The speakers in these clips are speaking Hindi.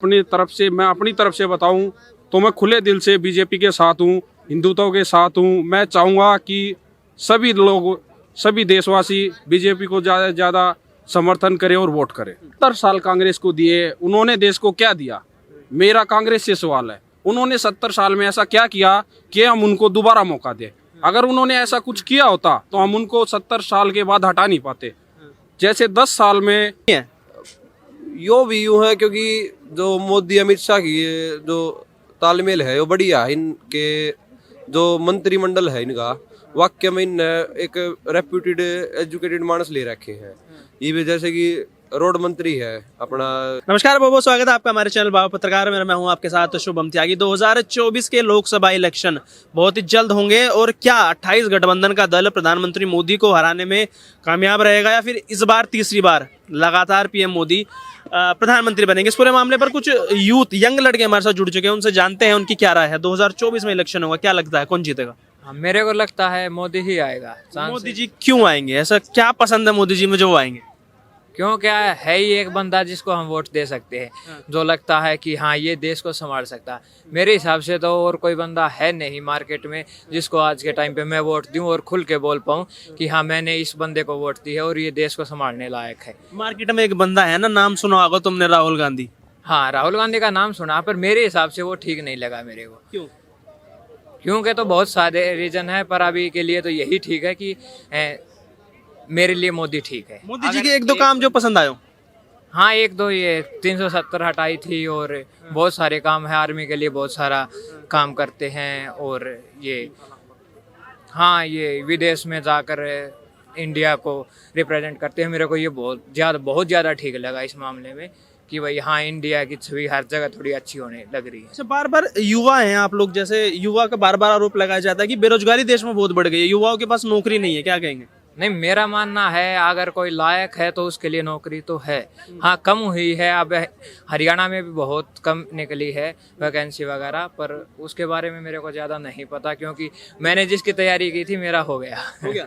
मैं अपनी तरफ से बताऊं तो मैं खुले दिल से बीजेपी के साथ हूं, हिंदुत्व के साथ हूं। मैं चाहूँगा कि सभी लोग, सभी देशवासी बीजेपी को ज़्यादा से ज़्यादा समर्थन करें और वोट करें। 70 साल कांग्रेस को दिए, उन्होंने देश को क्या दिया? मेरा कांग्रेस से सवाल है, उन्होंने 70 साल में ऐसा क्या किया कि हम उनको दोबारा मौका दें? अगर उन्होंने ऐसा कुछ किया होता तो हम उनको 70 साल के बाद हटा नहीं पाते। जैसे 10 साल में यो भी यूं है, क्योंकि जो मोदी अमित शाह की जो तालमेल है वो बढ़िया है। इनके जो मंत्रिमंडल है इनका, वाक्य में इन एक रेप्यूटेड एजुकेटेड मानस ले रखे हैं। ये भी जैसे कि रोड मंत्री है अपना। नमस्कार, बहुत बहुत स्वागत है आपका हमारे चैनल बाबा पत्रकार में। मैं हूं आपके साथ शुभम त्यागी। 2024 के लोकसभा इलेक्शन बहुत ही जल्द होंगे और क्या 28 गठबंधन का दल प्रधानमंत्री मोदी को हराने में कामयाब रहेगा या फिर इस बार तीसरी बार लगातार पीएम मोदी प्रधानमंत्री बनेंगे? इस पूरे मामले पर कुछ यूथ यंग लड़के हमारे साथ जुड़ चुके हैं, उनसे जानते हैं उनकी क्या राय है। 2024 में इलेक्शन होगा, क्या लगता है कौन जीतेगा? मेरे को लगता है मोदी ही आएगा। मोदी जी क्यों आएंगे? ऐसा क्या पसंद है मोदी जी में जो वो आएंगे? क्यों, क्या है ही एक बंदा जिसको हम वोट दे सकते हैं, जो लगता है कि हाँ ये देश को संभाल सकता है। मेरे हिसाब से तो और कोई बंदा है नहीं मार्केट में जिसको आज के टाइम पे मैं वोट दूं और खुल के बोल पाऊं कि हाँ मैंने इस बंदे को वोट दी है और ये देश को संभालने लायक है। मार्केट में एक बंदा है ना, नाम सुना होगा तुमने, राहुल गांधी। हाँ, राहुल गांधी का नाम सुना, पर मेरे हिसाब से वो ठीक नहीं लगा मेरे को। क्यों? क्योंकि तो बहुत सारे रीजन है, पर अभी के लिए तो यही ठीक है कि मेरे लिए मोदी ठीक है। मोदी जी के एक दो काम जो पसंद आयो? हाँ, एक दो, ये 370 हटाई थी और बहुत सारे काम है, आर्मी के लिए बहुत सारा काम करते हैं। और ये हाँ, ये विदेश में जाकर इंडिया को रिप्रेजेंट करते हैं। मेरे को ये बहुत ज़्यादा ठीक लगा इस मामले में कि भाई हाँ, इंडिया की छवि हर जगह थोड़ी अच्छी होने लग रही है। अच्छा, बार बार युवा हैं आप लोग, जैसे युवा का बार बार आरोप लगाया जाता है कि बेरोजगारी देश में बहुत बढ़ गई है, युवाओं के पास नौकरी नहीं है, क्या कहेंगे? नहीं, मेरा मानना है अगर कोई लायक है तो उसके लिए नौकरी तो है। हाँ, कम हुई है, अब हरियाणा में भी बहुत कम निकली है वैकेंसी वगैरह, पर उसके बारे में मेरे को ज़्यादा नहीं पता क्योंकि मैंने जिसकी तैयारी की थी मेरा हो गया।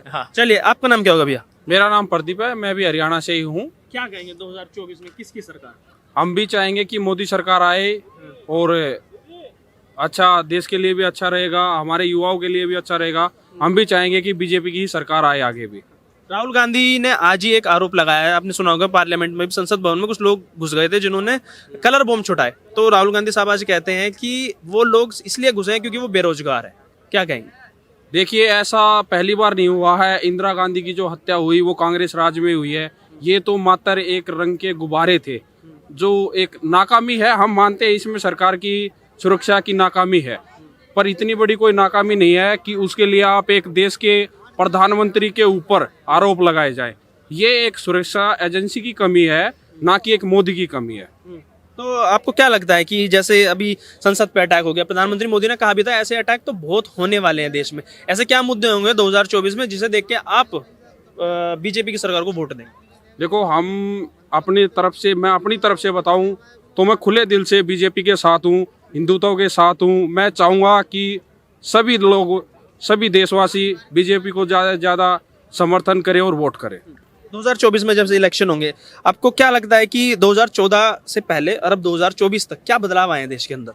हाँ। चलिए, आपका नाम क्या होगा भैया? मेरा नाम प्रदीप है, मैं भी हरियाणा से ही हूँ। क्या कहेंगे 2024 में किसकी सरकार? हम भी चाहेंगे कि मोदी सरकार आए और अच्छा, देश के लिए भी अच्छा रहेगा, हमारे युवाओं के लिए भी अच्छा रहेगा। हम भी चाहेंगे कि बीजेपी की ही सरकार आए आगे भी। राहुल गांधी ने आज ही एक आरोप लगाया है, आपने सुना होगा, पार्लियामेंट में, संसद भवन में कुछ लोग घुस गए थे जिन्होंने कलर बॉम्ब छुटाए। तो राहुल गांधी साहब आज कहते हैं कि वो लोग इसलिए घुसे हैं क्योंकि वो बेरोजगार है। क्या कहेंगे? देखिए, ऐसा पहली बार नहीं हुआ है। इंदिरा गांधी की जो हत्या हुई वो कांग्रेस राज में हुई है। ये तो मात्र एक रंग के गुब्बारे थे, जो एक नाकामी है। हम मानते हैं इसमें सरकार की सुरक्षा की नाकामी है, पर इतनी बड़ी कोई नाकामी नहीं है कि उसके लिए आप एक देश के प्रधानमंत्री के ऊपर आरोप लगाए जाए। ये एक सुरक्षा एजेंसी की कमी है, ना कि एक मोदी की कमी है। तो आपको क्या लगता है कि जैसे अभी संसद पे अटैक हो गया, प्रधानमंत्री मोदी ने कहा भी था ऐसे अटैक तो बहुत होने वाले हैं देश में, ऐसे क्या मुद्दे होंगे 2024 में जिसे देख के आप बीजेपी की सरकार को वोट देंगे? देखो, मैं अपनी तरफ से बताऊं तो मैं खुले दिल से बीजेपी के साथ हूं, हिंदुत्व के साथ हूं। मैं चाहूँगा कि सभी लोग, सभी देशवासी बीजेपी को ज़्यादा से ज़्यादा समर्थन करें और वोट करें। 2024 में जब से इलेक्शन होंगे, आपको क्या लगता है कि 2014 से पहले और अब 2024 तक क्या बदलाव आए हैं देश के अंदर?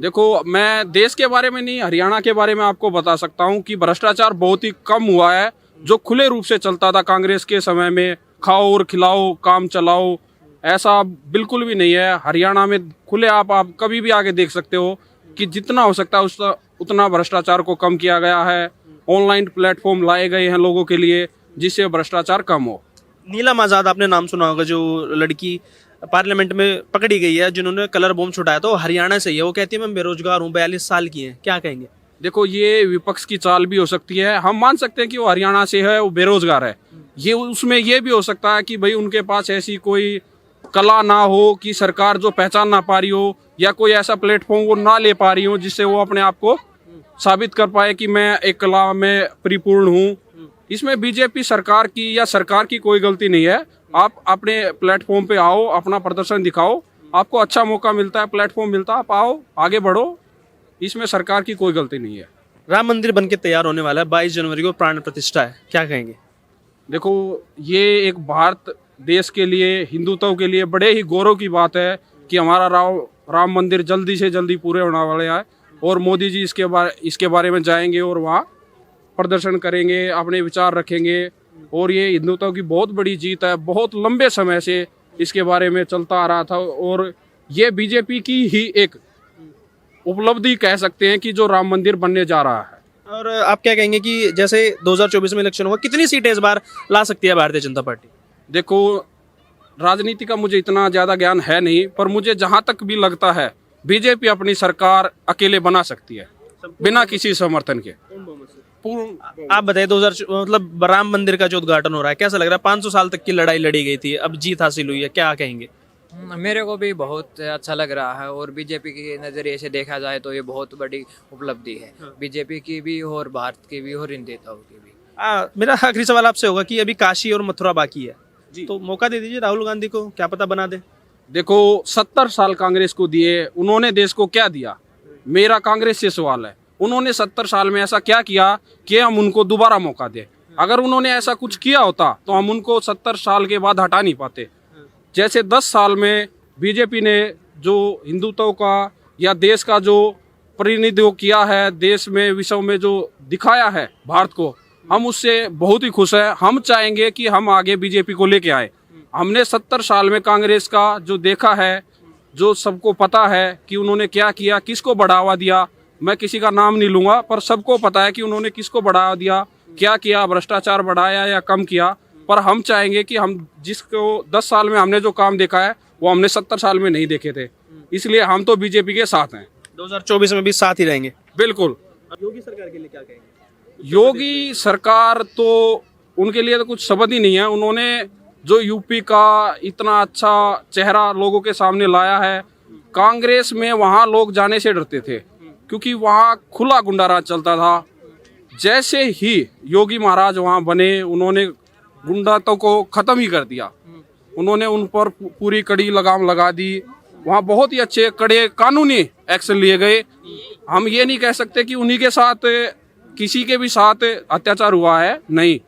देखो, मैं देश के बारे में नहीं, हरियाणा के बारे में आपको बता सकता हूँ कि भ्रष्टाचार बहुत ही कम हुआ है। जो खुले रूप से चलता था कांग्रेस के समय में, खाओ और खिलाओ, काम चलाओ, ऐसा बिल्कुल भी नहीं है। हरियाणा में खुले आप कभी भी आके देख सकते हो कि जितना हो सकता है उतना भ्रष्टाचार को कम किया गया है। ऑनलाइन प्लेटफॉर्म लाए गए हैं लोगों के लिए जिससे भ्रष्टाचार कम हो। नीलम आज़ाद आपने नाम सुना होगा, जो लड़की पार्लियामेंट में पकड़ी गई है जिन्होंने कलर बॉम्ब छुटाया, तो हरियाणा से ही है। वो कहती है मैं बेरोजगार हूँ, 42 साल की है, क्या कहेंगे? देखो, ये विपक्ष की चाल भी हो सकती है। हम मान सकते हैं कि वो हरियाणा से है, वो बेरोजगार है। ये उसमें ये भी हो सकता है कि भाई उनके पास ऐसी कोई कला ना हो कि सरकार जो पहचान ना पा रही हो, या कोई ऐसा प्लेटफॉर्म वो ना ले पा रही हो जिससे वो अपने आप को साबित कर पाए कि मैं एक कला में परिपूर्ण हूँ। इसमें बीजेपी सरकार की या सरकार की कोई गलती नहीं है। आप अपने प्लेटफॉर्म पे आओ, अपना प्रदर्शन दिखाओ, आपको अच्छा मौका मिलता है, प्लेटफॉर्म मिलता है, आप आओ, आगे बढ़ो। इसमें सरकार की कोई गलती नहीं है। राम मंदिर बनके तैयार होने वाला है, 22 जनवरी को प्राण प्रतिष्ठा है, क्या कहेंगे? देखो, ये एक भारत देश के लिए, हिंदुत्व के लिए बड़े ही गौरव की बात है कि हमारा राम मंदिर जल्दी से जल्दी पूरे होने वाले हैं और मोदी जी इसके बारे में जाएंगे और वहाँ प्रदर्शन करेंगे, अपने विचार रखेंगे। और ये हिंदुत्व की बहुत बड़ी जीत है, बहुत लंबे समय से इसके बारे में चलता आ रहा था और ये बीजेपी की ही एक उपलब्धि कह सकते हैं कि जो राम मंदिर बनने जा रहा है। और आप क्या कहेंगे कि जैसे 2024 में इलेक्शन होगा, कितनी सीटें इस बार ला सकती है भारतीय जनता पार्टी? देखो, राजनीति का मुझे इतना ज़्यादा ज्ञान है नहीं, पर मुझे जहाँ तक भी लगता है बीजेपी अपनी सरकार अकेले बना सकती है बिना किसी समर्थन के। पूर्ण आप बताइए, 2000 मतलब राम मंदिर का जो उद्घाटन हो रहा है, कैसा लग रहा है? 500 साल तक की लड़ाई लड़ी गई थी, अब जीत हासिल हुई है, क्या कहेंगे? मेरे को भी बहुत अच्छा लग रहा है और बीजेपी के नज़रिए से देखा जाए तो ये बहुत बड़ी उपलब्धि है, बीजेपी की भी और भारत की भी और इन नेताओं की भी। मेरा आखिरी सवाल आपसे होगा कि अभी काशी और मथुरा बाकी है, तो मौका दे दीजिए राहुल गांधी को, क्या पता बना दे। देखो, 70 साल कांग्रेस को दिए, उन्होंने देश को क्या दिया? मेरा कांग्रेस से सवाल है, उन्होंने 70 साल में ऐसा क्या किया कि हम उनको दोबारा मौका दें? अगर उन्होंने ऐसा कुछ किया होता तो हम उनको 70 साल के बाद हटा नहीं पाते। जैसे 10 साल में बीजेपी ने जो हिंदुत्व का या देश का जो प्रतिनिधित्व किया है, देश में विश्व में जो दिखाया है भारत को, हम उससे बहुत ही खुश हैं। हम चाहेंगे कि हम आगे बीजेपी को लेके आए। हमने 70 साल में कांग्रेस का जो देखा है, जो सबको पता है कि उन्होंने क्या किया, किसको बढ़ावा दिया, मैं किसी का नाम नहीं लूँगा, पर सबको पता है कि उन्होंने किसको बढ़ावा दिया, क्या किया, भ्रष्टाचार बढ़ाया या कम किया। पर हम चाहेंगे कि हम जिसको 10 साल में हमने जो काम देखा है वो हमने 70 साल में नहीं देखे थे, इसलिए हम तो बीजेपी के साथ हैं। 2024 में भी साथ ही रहेंगे? बिल्कुल। योगी सरकार के लिए क्या कहेंगे? योगी सरकार तो उनके लिए तो कुछ शब्द ही नहीं है। उन्होंने जो यूपी का इतना अच्छा चेहरा लोगों के सामने लाया है, कांग्रेस में वहाँ लोग जाने से डरते थे क्योंकि वहाँ खुला गुंडाराज चलता था। जैसे ही योगी महाराज वहाँ बने, उन्होंने गुंडातों को खत्म ही कर दिया। उन्होंने उन पर पूरी कड़ी लगाम लगा दी। वहाँ बहुत ही अच्छे कड़े कानूनी एक्शन लिए गए। हम ये नहीं कह सकते कि उन्हीं के साथ किसी के भी साथ अत्याचार हुआ है, नहीं,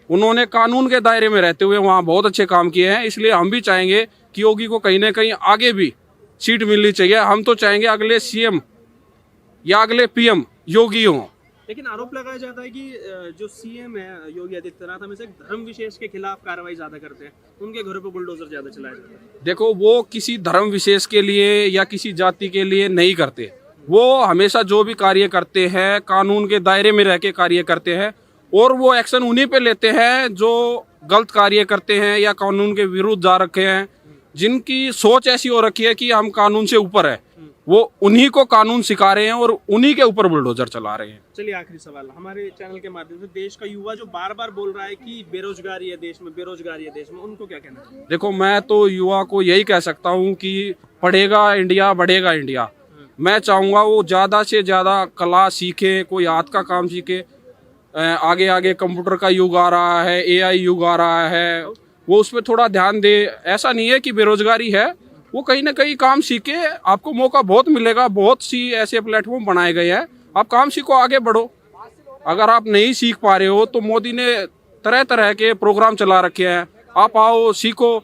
उन्होंने कानून के दायरे में रहते हुए वहाँ बहुत अच्छे काम किए हैं। इसलिए हम भी चाहेंगे कि योगी को कहीं ना कहीं आगे भी सीट मिलनी चाहिए। हम तो चाहेंगे अगले सीएम या अगले पीएम योगी हों। लेकिन आरोप लगाया जाता है कि जो सीएम है योगी आदित्यनाथ हमेशा धर्म विशेष के खिलाफ कार्रवाई ज्यादा करते हैं, उनके घरों पर बुलडोजर ज्यादा चलाया जाता है। देखो, वो किसी धर्म विशेष के लिए या किसी जाति के लिए नहीं करते। वो हमेशा जो भी कार्य करते हैं कानून के दायरे में रह के कार्य करते हैं और वो एक्शन उन्हीं पे लेते हैं जो गलत कार्य करते हैं या कानून के विरुद्ध जा रखे हैं, जिनकी सोच ऐसी हो रखी है कि हम कानून से ऊपर है। वो उन्हीं को कानून सिखा रहे हैं और उन्हीं के ऊपर बुलडोजर चला रहे हैं। चलिए, आखिरी सवाल हमारे चैनल के माध्यम से, देश का युवा जो बार बार बोल रहा है कि बेरोजगारी है देश में, बेरोजगारी है देश में, उनको क्या कहना चाहिए? देखो, मैं तो युवा को यही कह सकता हूँ कि पढ़ेगा इंडिया, बढ़ेगा इंडिया। मैं चाहूँगा वो ज़्यादा से ज़्यादा कला सीखे, कोई हाथ का काम सीखे। आगे आगे कंप्यूटर का युग आ रहा है, AI युग आ रहा है, वो उस पर थोड़ा ध्यान दे। ऐसा नहीं है कि बेरोजगारी है, वो कहीं ना कहीं काम सीखे, आपको मौका बहुत मिलेगा। बहुत सी ऐसे प्लेटफॉर्म बनाए गए हैं, आप काम सीखो, आगे बढ़ो। अगर आप नहीं सीख पा रहे हो तो मोदी ने तरह तरह के प्रोग्राम चला रखे हैं, आप आओ, सीखो,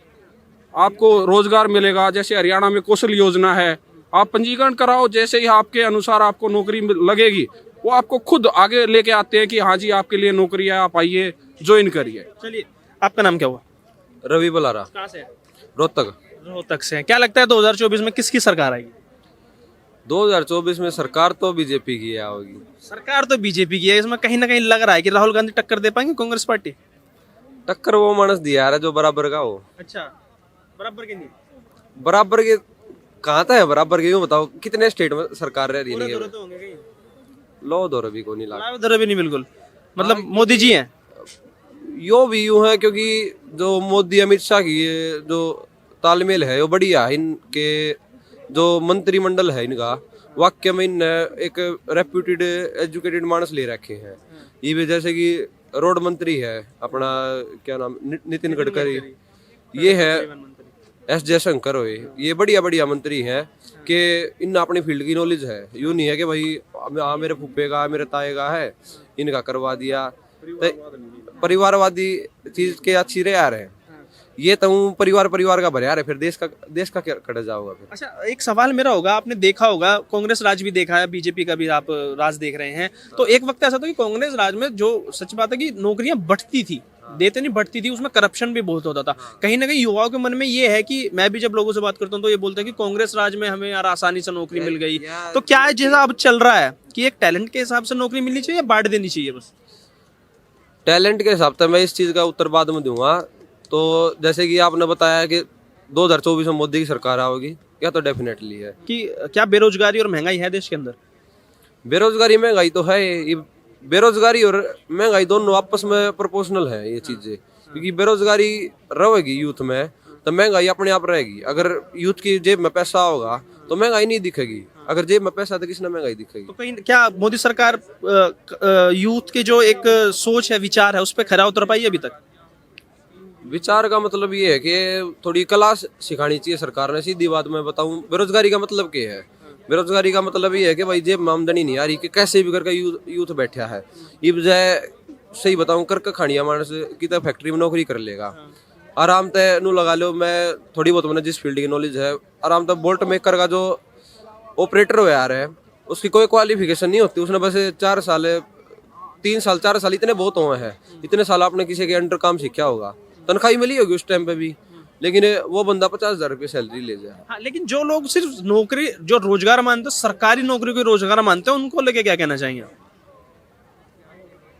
आपको रोजगार मिलेगा। जैसे हरियाणा में कौशल योजना है, आप पंजीकरण कराओ, जैसे ही आपके अनुसार आपको नौकरी लगेगी वो आपको खुद आगे लेके आते हैं कि हाँ जी आपके लिए नौकरी है, आप आइए, ज्वाइन करिए। चलिए, आपका नाम क्या हुआ? रवि बलारा, कहाँ से? रोहतक। रोहतक से। क्या लगता है 2024 में किसकी सरकार आएगी? 2024 में सरकार तो बीजेपी की होगी। सरकार तो बीजेपी की है, इसमें कहीं ना कहीं लग रहा है कि राहुल गांधी टक्कर दे पाएंगे कांग्रेस पार्टी? टक्कर वो मानस दिया है जो बराबर का हो। अच्छा, बराबर के नहीं? बराबर के कहाँ था है बराबर के, यूँ बताओ कितने स्टेट में सरकार रह रही है? तो होंगे कहीं लो दो रवि को नहीं लगा, उधर भी नहीं, बिल्कुल मतलब मोदी जी हैं। यो भी यूँ है क्योंकि जो मोदी अमित शाह की जो तालमेल है वो बढ़िया है। इनके जो मंत्रिमंडल है इनका, वाक्य में इन एक रेप्यूटेड एजुकेटेड मानस ले रखे हैं। ये भी जैसे कि रोड मंत्री है अपना, क्या नाम, नितिन गडकरी, ये है S जयशंकर हो, ये बढ़िया बढ़िया मंत्री हैं कि इन अपनी फील्ड की नॉलेज है। यूँ नहीं है कि भाई हाँ मेरे फूफे का, मेरे ताए का है, इनका करवा दिया। परिवारवादी चीज के अच्छी रहे आ रहे हैं। ये तो परिवार परिवार का भरे यार, फिर देश का क्या कट जाओगा फिर। अच्छा, एक सवाल मेरा होगा, आपने देखा होगा कांग्रेस राज भी देखा है, बीजेपी का भी आप राज देख रहे हैं, तो एक वक्त ऐसा था कि कांग्रेस राज में जो सच बात है कि नौकरियां बढ़ती थी, देते नहीं बढ़ती थी, उसमें करप्शन भी बहुत होता था। कहीं ना कहीं युवाओं के मन में ये है कि, मैं भी जब लोगों से बात करता हूँ तो ये बोलते हैं कि कांग्रेस राज में हमें यार आसानी से नौकरी मिल गई। तो क्या है जैसा अब चल रहा है कि एक टैलेंट के हिसाब से नौकरी मिलनी चाहिए या बांट देनी चाहिए बस? टैलेंट के हिसाब से मैं इस चीज़ का उत्तर बाद में दूंगा। तो जैसे कि आपने बताया कि 2024 में मोदी की सरकार आओगी, क्या तो डेफिनेटली है कि क्या बेरोजगारी और महंगाई है देश के अंदर? बेरोजगारी महंगाई तो है। ये बेरोजगारी और महंगाई दोनों आपस में प्रोपोर्शनल है ये चीजें, क्योंकि बेरोजगारी रहेगी यूथ में तो महंगाई अपने आप रहेगी। अगर यूथ की जेब में पैसा होगा तो महंगाई नहीं दिखेगी, अगर जेब में पैसा तो किसने महंगाई दिखेगी। तो कहीं क्या मोदी सरकार यूथ के जो एक सोच है, विचार है, उस पर खरा उतर पाई है अभी तक? विचार का मतलब ये है कि थोड़ी कला सिखानी चाहिए सरकार ने। सीधी बात मैं बताऊं, बेरोजगारी का मतलब क्या है? बेरोजगारी का मतलब ये है कि भाई जेब में आमदनी नहीं आ रही, कि कैसे भी करके यूथ बैठा है। ये बजाय सही बताऊं करके खानिया मानस की तो फैक्ट्री में नौकरी कर लेगा आराम से नू लगा लो। मैं थोड़ी बहुत मैंने जिस फील्ड की नॉलेज है, आराम से बोल्ट मेकर का जो ऑपरेटर हो यार है, उसकी कोई क्वालिफिकेशन नहीं होती। उसने बस 4 साल 3 साल 4 साल इतने बहुत हुए हैं, इतने साल आपने किसी के अंडर काम सीखा होगा, तनख्वाही मिली होगी उस टाइम पे भी, लेकिन वो बंदा 50,000 रुपये सैलरी ले जाए। हाँ, लेकिन जो लोग सिर्फ नौकरी जो रोजगार मानते हैं, सरकारी नौकरी को रोजगार मानते हैं, उनको लेके क्या कहना चाहेंगे?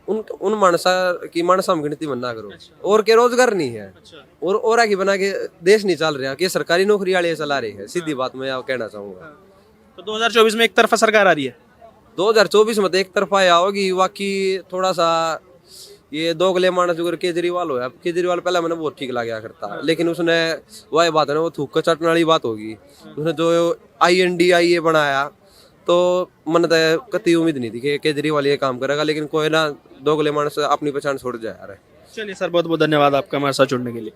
उन मानसा की मानसा में गिनती मना करो। और के रोजगार नहीं है, और आगे बना के देश नहीं चल रहा कि सरकारी नौकरी वाले चला रहे हैं। सीधी बात मैं आप कहना चाहूंगा। तो 2024 में एक तरफा सरकार आ रही है। 2024 में तो एक तरफा होगी, बाकी थोड़ा सा ये दोगले मानस जो केजरीवाल हो, केजरीवाल पहले मैंने बहुत ठीक लगा करता, लेकिन उसने वही बात है ना, वो थूक चटने वाली बात होगी। उसने जो INDIA बनाया तो मन तो कति उम्मीद नहीं थी कि केजरीवाल ये काम करेगा, लेकिन कोई ना दोगले मानस अपनी पहचान छोड़ जाए। चलिए सर, बहुत बहुत धन्यवाद आपका हमारे साथ जुड़ने के लिए।